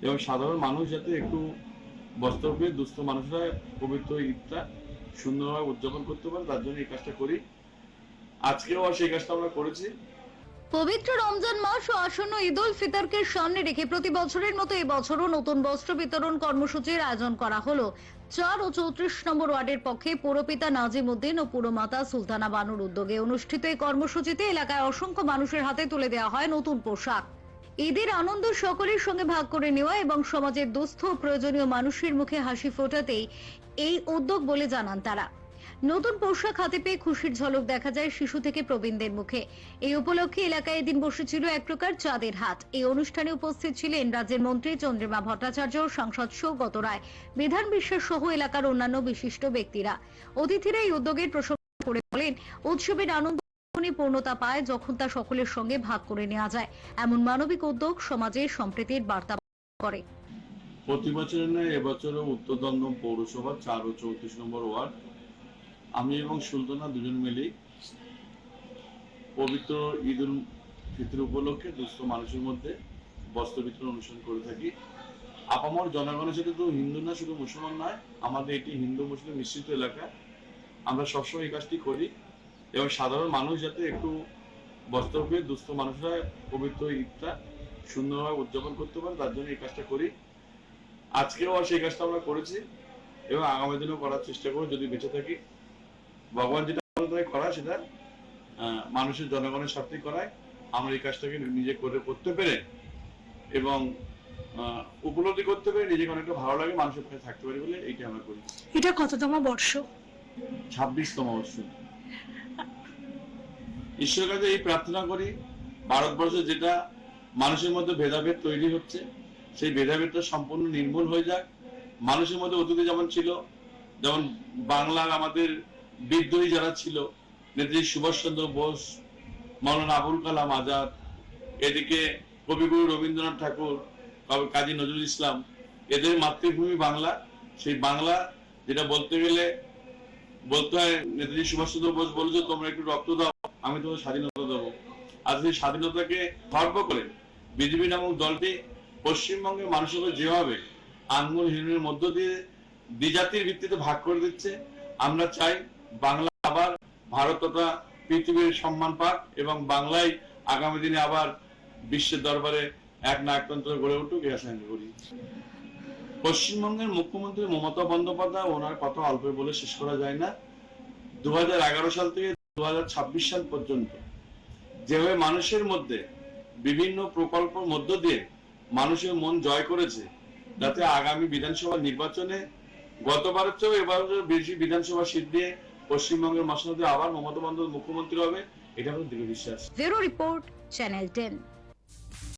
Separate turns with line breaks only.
এবং সাধারণ মানুষ যাতে একটু বস্ত্র পেয়ে দুস্থ মানুষরা পবিত্র ঈদটা সুন্দরভাবে উদযাপন করতে পারে, তার জন্য এই কাজটা করি। আজকেও সেই কাজটা আমরা করেছি।
পবিত্র রমজান মাস ও আসন্ন ঈদ উল ফিতরকে সামনে রেখে প্রতি বছরের মতো এবছরও নতুন বস্ত্র বিতরণ কর্মসূচির আয়োজন করা হলো 4 ও 34 নম্বর ওয়ার্ডের পক্ষে পৌরপিতা নাজিম উদ্দিন ও পুরমাতা সুলতানা বানুর উদ্যোগে অনুষ্ঠিত এই কর্মসূচিতে এলাকায় অসংখ্য মানুষের হাতে তুলে দেওয়া হয় নতুন পোশাক। ঈদের আনন্দ সকলের সঙ্গে ভাগ করে নেওয়া এবং সমাজের দুস্থ ও প্রয়োজনীয় মানুষের মুখে হাসি ফোটাতেই এই উদ্যোগ বলে জানান তারা। নতুন পোশাক হাতে পেয়ে খুশির ঝলক দেখা যায় শিশু থেকে প্রবীণদের মুখে। এই উপলক্ষে এলাকায় এদিন বসেছিল এক প্রকার চাঁদের হাট। এই অনুষ্ঠানে উপস্থিত ছিলেন রাজ্যের মন্ত্রী চন্দ্রিমা ভট্টাচার্য, সাংসদ সৌগত রায়, বিধান বিশ্বাস সহ এলাকার অন্যান্য বিশিষ্ট ব্যক্তিরা। অতিথিরা এই উদ্যোগের প্রশংসা করে বলেন, উৎসবের আনন্দ পূর্ণতা পায় যখন তা সকলের সঙ্গে ভাগ করে নেওয়া যায়। এমন মানবিক উদ্যোগ সমাজের সম্প্রীতির বার্তা করে।
প্রতি বছরের ন্যায় এবছরও উত্তর দমদম পৌরসভা 4 ও 34 নম্বর ওয়ার্ড আমি এবং সুলতানা দুজন মিলেই পবিত্র ঈদ উল ফিতর উপলক্ষে দুস্থ মানুষের মধ্যে বস্ত্র বিতরণ অনুষ্ঠান করে থাকি। আপামর জনগণের সাথে তো হিন্দু না শুধু মুসলমান নয়, আমাদের এটি হিন্দু মুসলিম মিশ্রিত এলাকা। আমরা সবসময় এই কাজটি করি এবং সাধারণ মানুষ যাতে একটু বস্ত্র পেয়ে দুস্থ মানুষরা পবিত্র ঈদটা সুন্দরভাবে উদযাপন করতে পারে, তার জন্য এই কাজটা করি। আজকেও সেই কাজটা আমরা করেছি এবং আগামী দিনেও করার চেষ্টা করব যদি বেঁচে থাকি। ভগবান যেটা করায় সেটা মানুষের জনগণের স্বার্থে করায়। আমরা এই কাজটাকে নিজে করতে পেরে এবং উপলব্ধি করতে পেরে নিজেকে অনেকটা ভালো লাগে, মানুষের পাশে থাকতে পারি বলে এইটা আমরা করি।
এটা কততম বর্ষ?
26তম বর্ষ। ঈশ্বরের কাছে এই প্রার্থনা করি, ভারতবর্ষে যেটা মানুষের মধ্যে ভেদাভেদ তৈরি হচ্ছে সেই ভেদাভেদটা সম্পূর্ণ নির্মূল হয়ে যাক। মানুষের মধ্যে অতীতে যেমন ছিল, যেমন বাংলার আমাদের বিদ্রোহী যারা ছিল, নেতাজি সুভাষচন্দ্র বোস, মাওলানা আবুল কালাম আজাদ, এদিকে কবিগুরু রবীন্দ্রনাথ ঠাকুর, কাজী নজরুল ইসলাম, এদের মাতৃভূমি বাংলা। সেই বাংলা যেটা বলতে গেলে বলতে হয়, নেতাজি সুভাষচন্দ্র বোস বলেছে তোমরা একটু রক্ত দাও, আমি তোমার স্বাধীনতা দেবো। আর সেই স্বাধীনতাকে গর্ব করে বিজেপি নামক দলটি পশ্চিমবঙ্গের মানুষকে যেভাবে আন্দোলনের মধ্য দিয়ে দ্বিজাতির ভিত্তিতে ভাগ করে দিচ্ছে, আমরা চাই বাংলা আবার ভারত তথা পৃথিবীর সম্মান পাক এবং বাংলায় আগামী দিনে আবার বিশ্বের দরবারে এক না একতন্ত্র গড়ে উঠুক, এই আশা করি। পশ্চিমবঙ্গের মুখ্যমন্ত্রী মমতা বন্দ্যোপাধ্যায়, ওনার কথা অল্প বলে শেষ করা যায় না। 2011 সাল থেকে 2026 সাল পর্যন্ত যেভাবে মানুষের মধ্যে বিভিন্ন প্রকল্পের মধ্য দিয়ে মানুষের মন জয় করেছে, যাতে আগামী বিধানসভা নির্বাচনে গতবারের চেয়েও এবার বেশি বিধানসভা সিট দিয়ে পশ্চিমবঙ্গের মুখ্যমন্ত্রী আবার মমতা বন্দ্যোপাধ্যায় মুখ্যমন্ত্রী হবে, এটা আমার দৃঢ় বিশ্বাস।
Bureau report, channel 10।